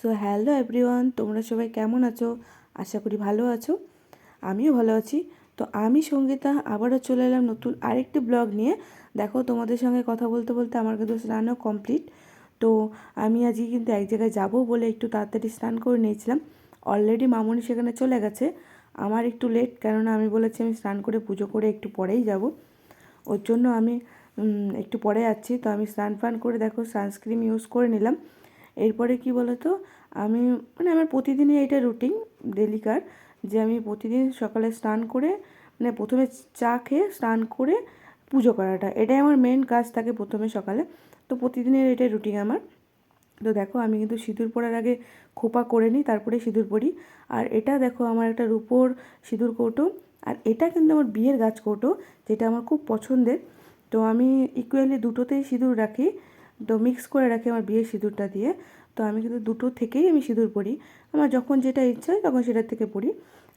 So hello everyone, তোমরা সবাই কেমন আছো? আশা করি ভালো আছো। আমিও ভালো আছি। তো আমি সঙ্গীতা আবারও চলে এলাম নতুন আরেকটি ব্লগ নিয়ে। দেখো, তোমাদের সঙ্গে কথা বলতে বলতে আমার কিন্তু স্নানও কমপ্লিট। তো আমি আজকে কিন্তু এক জায়গায় যাব বলে একটু তাড়াতাড়ি স্নান করে নিয়েছিলাম। অলরেডি মামুনি সেখানে চলে গেছে। আমার একটু লেট, কেননা আমি বলেছি আমি স্নান করে পুজো করে একটু পরেই যাব। ওর জন্য আমি একটু পরে যাচ্ছি। তো আমি স্নান ফান করে দেখো সানস্ক্রিন ইউজ করে নিলাম। এরপরে কি বলো তো, আমি আমার প্রতিদিনই এটা রুটিন ডেলিকার, যে আমি প্রতিদিন সকালে স্নান করে প্রথমে চা খেয়ে স্নান করে পুজো করাটা, এটাই আমার মেন কাজ থাকে প্রথমে সকালে। তো প্রতিদিনের এটাই রুটিন আমার। তো দেখো, আমি কিন্তু সিঁদুর পরার আগে খোপা করে নিই, তারপরে সিঁদুর পরি। আর এটা দেখো আমার একটা রূপোর সিঁদুর কৌটো। আর এটা কিন্তু আমার বিয়ের গাছ কৌটো, যেটা আমার খুব পছন্দের। তো আমি ইকুয়ালি দুটোতেই সিঁদুর রাখি, তো মিক্স করে রাখি আমার বিয়ের সিঁদুরটা দিয়ে। তো আমি কিন্তু দুটো থেকেই আমি সিঁদুর পরি। আমার যখন যেটা ইচ্ছা হয় তখন সেটার থেকে পরি।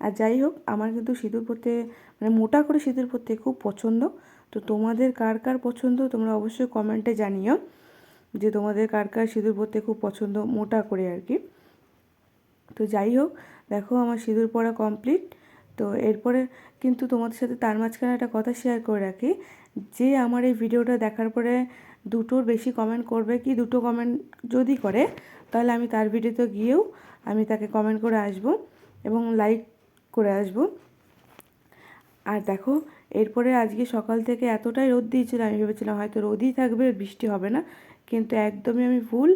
আর যাই হোক, আমার কিন্তু সিঁদুর পরতে মোটা করে সিঁদুর পরতে খুব পছন্দ। তো তোমাদের কার কার পছন্দ তোমরা অবশ্যই কমেন্টে জানিও, যে তোমাদের কার কার সিঁদুর পরতে খুব পছন্দ মোটা করে আর কি। তো যাই হোক, দেখো আমার সিঁদুর পরা কমপ্লিট। তো এরপরে কিন্তু তোমাদের সাথে তার মাঝখানে একটা কথা শেয়ার করে রাখি, যে আমার এই ভিডিওটা দেখার পরে দুটোর বেশি কমেন্ট করবে, কি দুটো কমেন্ট যদি করে, তাহলে আমি তার ভিডিওতে গিয়েও আমি তাকে কমেন্ট করে আসব এবং লাইক করে আসব। আর দেখো, এরপরে আজকে সকাল থেকে এতটাই রোদ দিয়েছিল, আমি ভেবেছিলাম হয়তো রোদই থাকবে, বৃষ্টি হবে না, কিন্তু একদমই আমি ভুল।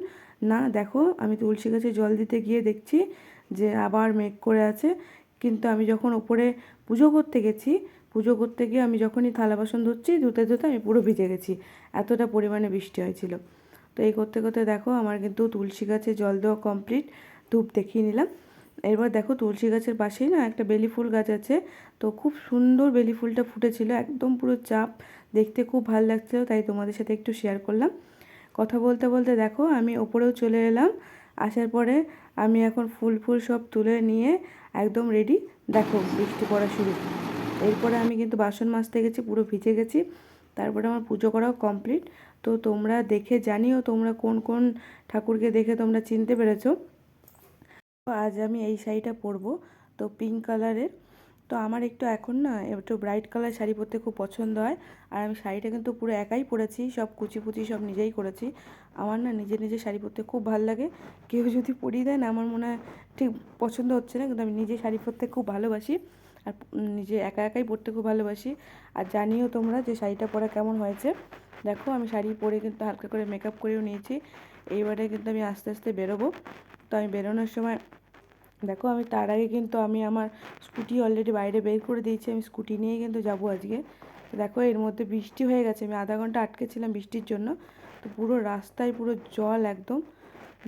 না, দেখো আমি তুলসী গাছে জল দিতে গিয়ে দেখছি যে আবার মেঘ করে আছে। কিন্তু আমি যখন ওপরে পুজো করতে গেছি, পুজো করতে গিয়ে আমি যখনই থালা বাসন ধুচ্ছি, ধুতে ধুতে আমি পুরো ভিজে গেছি, এতটা পরিমাণে বৃষ্টি হয়েছিল। তো এই করতে করতে দেখো আমার কিন্তু তুলসী গাছে জল দেওয়া কমপ্লিট, ধূপ দেখিয়ে নিলাম। এবার দেখো, তুলসী গাছের পাশেই না একটা বেলি ফুল গাছ আছে। তো খুব সুন্দর বেলি ফুলটা ফুটেছিল, একদম পুরো চাপ, দেখতে খুব ভালো লাগছিল, তাই তোমাদের সাথে একটু শেয়ার করলাম। কথা বলতে বলতে দেখো আমি ওপরেও চলে এলাম। আসার পরে আমি এখন ফুল ফুল সব তুলে নিয়ে একদম রেডি। দেখো বৃষ্টি পড়া শুরু। এরপরে আমি কিন্তু বাসন মাজতে গেছি, পুরো ভিজে গেছি। তারপরে আমার পুজো করাও কমপ্লিট। তো তোমরা দেখে জানিও তোমরা কোন কোন ঠাকুরকে দেখে তোমরা চিনতে পেরেছো। আজ আমি এই শাড়িটা পরবো, তো পিঙ্ক কালারের। তো আমার একটু এখন না একটু ব্রাইট কালার শাড়ি পরতে খুব পছন্দ হয়। আর আমি শাড়িটা কিন্তু পুরো একাই পরেছি, সব কুচি ফুচি সব নিজেই করেছি। আমার না নিজে নিজে শাড়ি পরতে খুব ভালো লাগে। কেউ যদি পরিয়ে দেয় না, আমার মনে হয় ঠিক পছন্দ হচ্ছে না, কিন্তু আমি নিজে শাড়ি পরতে খুব ভালোবাসি। আর নিজে একা একাই পরতে খুব ভালোবাসি। আর জানিও তোমরা যে শাড়িটা পরা কেমন হয়েছে। দেখো আমি শাড়ি পরে কিন্তু হালকা করে মেকআপ করেও নিয়েছি। এইবারে কিন্তু আমি আস্তে আস্তে বেরোবো। তো আমি বেরোনোর সময় দেখো, আমি তার আগে কিন্তু আমি আমার স্কুটি অলরেডি বাইরে বের করে দিয়েছি, আমি স্কুটি নিয়ে কিন্তু যাবো আজকে। তো দেখো এর মধ্যে বৃষ্টি হয়ে গেছে, আমি আধা ঘন্টা আটকেছিলাম বৃষ্টির জন্য। তো পুরো রাস্তায় পুরো জল একদম।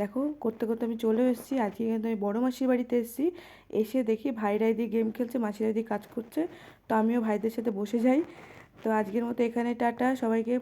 দেখো করতে করতে আমি চলে এসেছি। আজকে কিন্তু আমি বড়ো মাসির বাড়িতে এসেছি। এসে দেখি ভাইরা এদিকে গেম খেলছে, মাসিরা এদিকে কাজ করছে। তো আমিও ভাইদের সাথে বসে যাই। তো আজকের মতো এখানে টাটা সবাইকে।